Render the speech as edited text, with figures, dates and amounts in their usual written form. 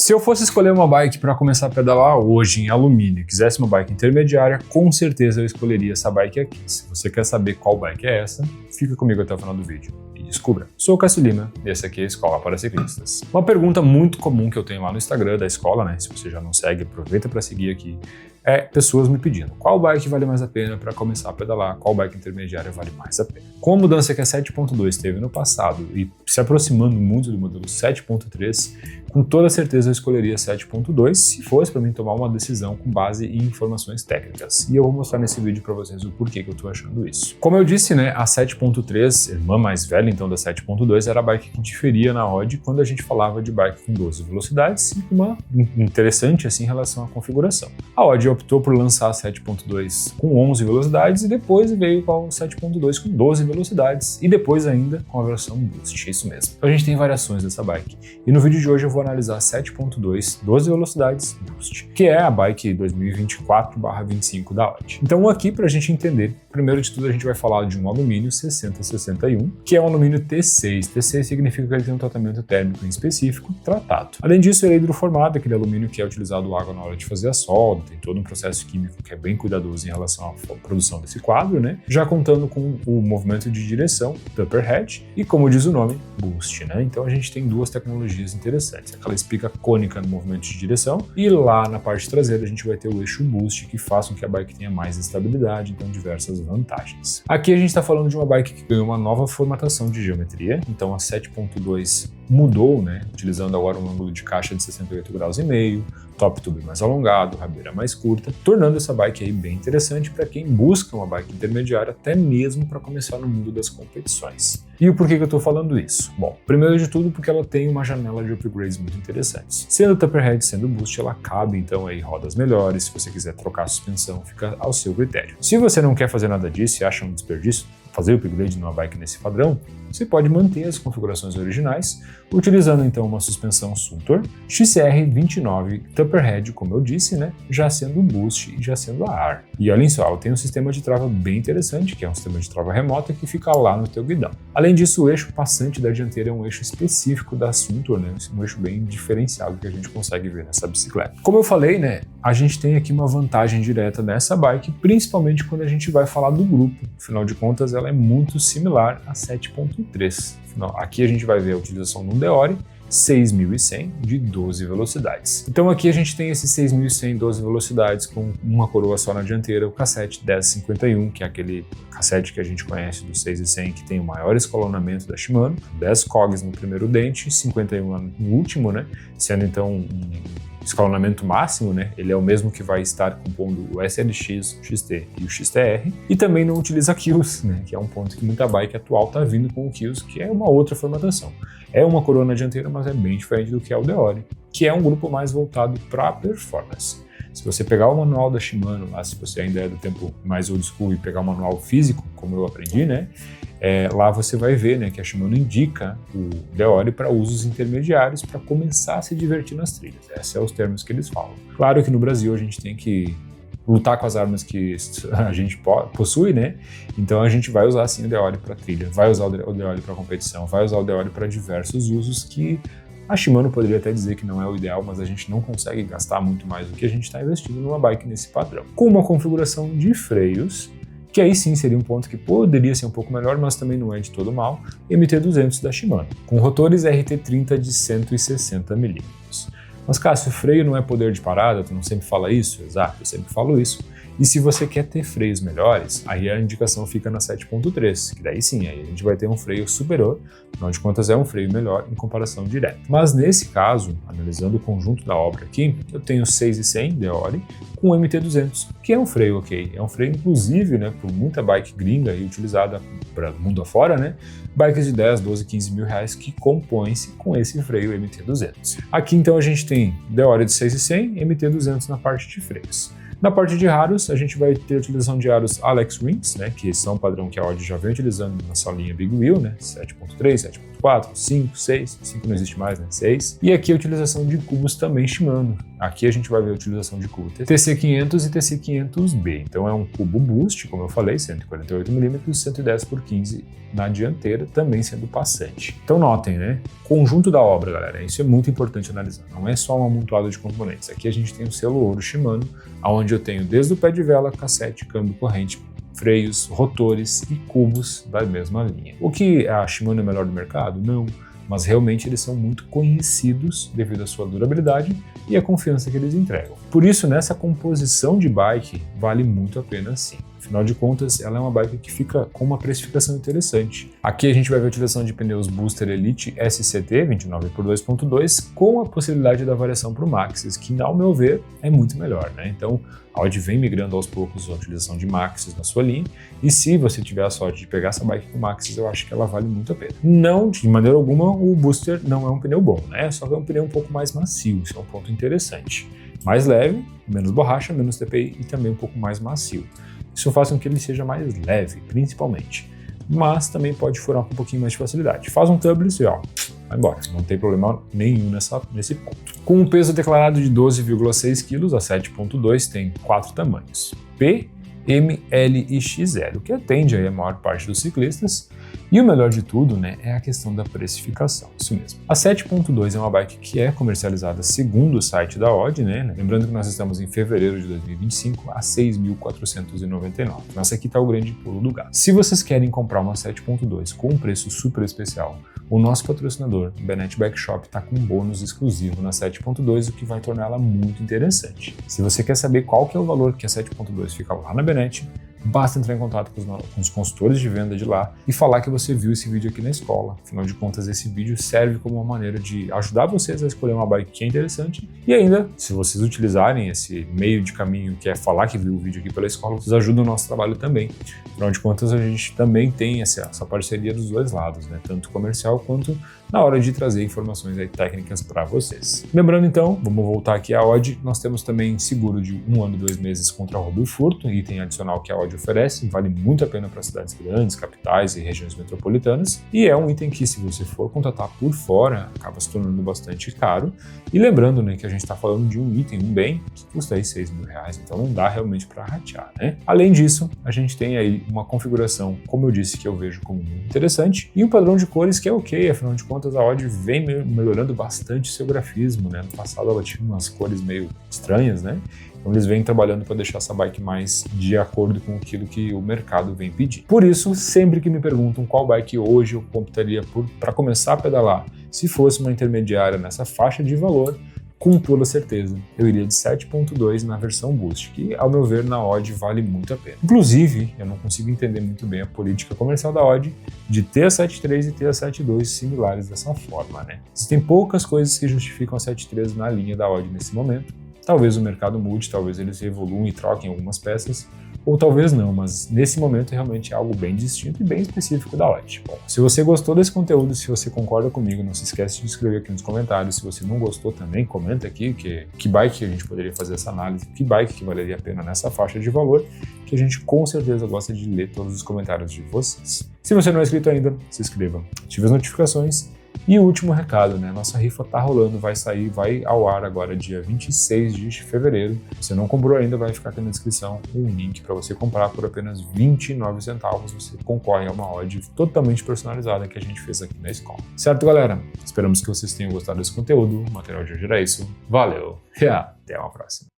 Se eu fosse escolher uma bike para começar a pedalar hoje em alumínio e quisesse uma bike intermediária, com certeza eu escolheria essa bike aqui. Se você quer saber qual bike é essa, fica comigo até o final do vídeo e descubra. Sou o Cássio Lima e essa aqui é a Escola para Ciclistas. Uma pergunta muito comum que eu tenho lá no Instagram da escola, né? Se você já não segue, aproveita para seguir aqui. É pessoas me pedindo qual bike vale mais a pena para começar a pedalar, qual bike intermediária vale mais a pena. Com a mudança que a 7.2 teve no passado e se aproximando muito do modelo 7.3, com toda certeza eu escolheria 7.2 se fosse para mim tomar uma decisão com base em informações técnicas. E eu vou mostrar nesse vídeo para vocês o porquê que eu estou achando isso. Como eu disse, né, a 7.3, irmã mais velha então da 7.2, era a bike que diferia na odd quando a gente falava de bike com 12 velocidades e uma interessante assim em relação à configuração. A odd optou por lançar a 7.2 com 11 velocidades e depois veio com a 7.2 com 12 velocidades e depois ainda com a versão Boost, isso mesmo. Então a gente tem variações dessa bike e no vídeo de hoje eu vou analisar a 7.2 12 velocidades Boost, que é a bike 2024/25 da odd. Então aqui pra gente entender, primeiro de tudo a gente vai falar de um alumínio 6061, que é um alumínio T6. T6 significa que ele tem um tratamento térmico em específico tratado. Além disso, ele é hidroformado, aquele alumínio que é utilizado água na hora de fazer a solda, tem todo um processo químico que é bem cuidadoso em relação à produção desse quadro, né? Já contando com o movimento de direção, Tupper Head, e como diz o nome, Boost, né? Então a gente tem duas tecnologias interessantes, aquela espiga cônica no movimento de direção e lá na parte traseira a gente vai ter o eixo Boost, que faz com que a bike tenha mais estabilidade, então diversas vantagens. Aqui a gente está falando de uma bike que ganhou uma nova formatação de geometria, então a 7.2 mudou, né? Utilizando agora um ângulo de caixa de 68 graus e meio, top tube mais alongado, rabeira mais curta, tornando essa bike aí bem interessante para quem busca uma bike intermediária, até mesmo para começar no mundo das competições. E o porquê que eu estou falando isso? Bom, primeiro de tudo porque ela tem uma janela de upgrades muito interessantes. Sendo Tupper Head, sendo Boost, ela cabe então aí rodas melhores, se você quiser trocar a suspensão, fica ao seu critério. Se você não quer fazer nada disso e acha um desperdício, fazer o upgrade numa bike nesse padrão, você pode manter as configurações originais, utilizando então uma suspensão Suntour XR29 Tupper Head, como eu disse, né, já sendo Boost e já sendo a AR. E olhem só, ela tem um sistema de trava bem interessante, que é um sistema de trava remota que fica lá no teu guidão. Além disso, o eixo passante da dianteira é um eixo específico da Suntour, né, um eixo bem diferenciado que a gente consegue ver nessa bicicleta. Como eu falei, né, a gente tem aqui uma vantagem direta nessa bike, principalmente quando a gente vai falar do grupo. Afinal de contas, ela é muito similar à 7.3. Aqui a gente vai ver a utilização de um Deore 6100 de 12 velocidades. Então aqui a gente tem esse 6100 12 velocidades com uma coroa só na dianteira, o cassete 1051, que é aquele cassete que a gente conhece do 6100, que tem o maior escalonamento da Shimano, 10 cogs no primeiro dente, 51 no último, né? Sendo então um escalonamento máximo, né? Ele é o mesmo que vai estar compondo o SLX, o XT e o XTR, e também não utiliza Kills, né? Que é um ponto que muita bike atual está vindo com o Kills, que é uma outra formatação. É uma coroa na dianteira, mas é bem diferente do que é o Deore, que é um grupo mais voltado para performance. Se você pegar o manual da Shimano, lá se você ainda é do tempo mais old school e pegar o manual físico, como eu aprendi, né? Lá você vai ver, né, que a Shimano indica o Deore para usos intermediários para começar a se divertir nas trilhas. Esses são os termos que eles falam. Claro que no Brasil a gente tem que lutar com as armas que a gente possui, né? Então a gente vai usar sim o Deore para trilha, vai usar o Deore para competição, vai usar o Deore para diversos usos que a Shimano poderia até dizer que não é o ideal, mas a gente não consegue gastar muito mais do que a gente está investindo numa bike nesse padrão. Com uma configuração de freios, que aí sim seria um ponto que poderia ser um pouco melhor, mas também não é de todo mal, MT200 da Shimano, com rotores RT30 de 160 mm. Mas Cássio, freio não é poder de parada, tu não sempre fala isso? Exato, eu sempre falo isso. E se você quer ter freios melhores, aí a indicação fica na 7.3, que daí sim, aí a gente vai ter um freio superior, afinal de contas é um freio melhor em comparação direta. Mas nesse caso, analisando o conjunto da obra aqui, eu tenho 6.100 Deore com MT200, que é um freio ok, é um freio inclusive, né, por muita bike gringa e utilizada para o mundo afora, né, bikes de 10, 12, 15 mil reais que compõem-se com esse freio MT200. Aqui então a gente tem Deore de 6.100, MT200 na parte de freios. Na parte de aros, a gente vai ter a utilização de aros Alex Rings, né, que são o padrão que a Audi já vem utilizando na sua linha Big Wheel, né, 7.3, 7.4, 5, 6, 5 não existe mais, né, 6. E aqui a utilização de cubos também Shimano. Aqui a gente vai ver a utilização de cubo TC500 e TC500B. Então é um cubo Boost, como eu falei, 148mm, 110 por 15 na dianteira, também sendo passante. Então notem, né? Conjunto da obra, galera, isso é muito importante analisar. Não é só uma amontoada de componentes. Aqui a gente tem o selo ouro Shimano, onde eu tenho desde o pé de vela, cassete, câmbio, corrente, freios, rotores e cubos da mesma linha. O que a Shimano é melhor do mercado? Não. Mas realmente eles são muito conhecidos devido à sua durabilidade e à confiança que eles entregam. Por isso, nessa composição de bike, vale muito a pena sim. Afinal de contas, ela é uma bike que fica com uma precificação interessante. Aqui a gente vai ver a utilização de pneus Booster Elite SCT 29 por 2.2 com a possibilidade da variação para o Maxxis, que, ao meu ver, é muito melhor, né? Então, a Audi vem migrando aos poucos a utilização de Maxxis na sua linha, e se você tiver a sorte de pegar essa bike com Maxxis, eu acho que ela vale muito a pena. Não, de maneira alguma, o Booster não é um pneu bom, né? Só que é um pneu um pouco mais macio, isso é um ponto interessante. Mais leve, menos borracha, menos TPI e também um pouco mais macio. Isso faz com que ele seja mais leve, principalmente. Mas também pode furar com um pouquinho mais de facilidade. Faz um tubeless e ó, vai embora. Não tem problema nenhum nesse ponto. Com um peso declarado de 12,6 kg, a 7.2 tem 4 tamanhos: P, M, L e XL, o que atende aí a maior parte dos ciclistas. E o melhor de tudo, né, é a questão da precificação, isso mesmo. A 7.2 é uma bike que é comercializada segundo o site da Audi, né? Lembrando que nós estamos em fevereiro de 2025 a 6.499. Então essa aqui está o grande pulo do gato. Se vocês querem comprar uma 7.2 com um preço super especial, o nosso patrocinador, Bennett Bike Shop, está com um bônus exclusivo na 7.2, o que vai torná-la muito interessante. Se você quer saber qual que é o valor que a 7.2 fica lá na Bennett, basta entrar em contato com os consultores de venda de lá e falar que você viu esse vídeo aqui na escola. Afinal de contas, esse vídeo serve como uma maneira de ajudar vocês a escolher uma bike que é interessante e ainda, se vocês utilizarem esse meio de caminho que é falar que viu o vídeo aqui pela escola, vocês ajudam o nosso trabalho também. Afinal de contas, a gente também tem essa parceria dos dois lados, né? Tanto comercial quanto na hora de trazer informações aí técnicas para vocês. Lembrando então, vamos voltar aqui à Audi, nós temos também seguro de 1 ano e 2 meses contra roubo e furto, item adicional que a Audi oferece, vale muito a pena para cidades grandes, capitais e regiões metropolitanas, e é um item que, se você for contratar por fora, acaba se tornando bastante caro. E lembrando, né, que a gente está falando de um item, um bem, que custa aí R$6.000, então não dá realmente para ratear, né? Além disso, a gente tem aí uma configuração, como eu disse, que eu vejo como muito interessante, e um padrão de cores que é ok, afinal de contas a Audi vem melhorando bastante seu grafismo, né? No passado ela tinha umas cores meio estranhas, né? Então eles vêm trabalhando para deixar essa bike mais de acordo com aquilo que o mercado vem pedir. Por isso, sempre que me perguntam qual bike hoje eu optaria para começar a pedalar, se fosse uma intermediária nessa faixa de valor, com toda certeza, eu iria de 7.2 na versão Boost, que, ao meu ver, na Audi vale muito a pena. Inclusive, eu não consigo entender muito bem a política comercial da Audi de ter a 7.3 e ter a 7.2 similares dessa forma, né? Existem poucas coisas que justificam a 7.3 na linha da Audi nesse momento. Talvez o mercado mude, talvez eles evoluam e troquem algumas peças, ou talvez não, mas nesse momento realmente é algo bem distinto e bem específico da Audi. Bom, se você gostou desse conteúdo, se você concorda comigo, não se esquece de escrever aqui nos comentários. Se você não gostou também, comenta aqui que bike a gente poderia fazer essa análise, que bike que valeria a pena nessa faixa de valor, que a gente com certeza gosta de ler todos os comentários de vocês. Se você não é inscrito ainda, se inscreva, ative as notificações. E o último recado, né? Nossa rifa tá rolando, vai ao ar agora dia 26 de fevereiro. Se você não comprou ainda, vai ficar aqui na descrição um link para você comprar por apenas 29 centavos. Você concorre a uma Audi totalmente personalizada que a gente fez aqui na escola. Certo, galera? Esperamos que vocês tenham gostado desse conteúdo. O material de hoje era isso. Valeu e até uma próxima.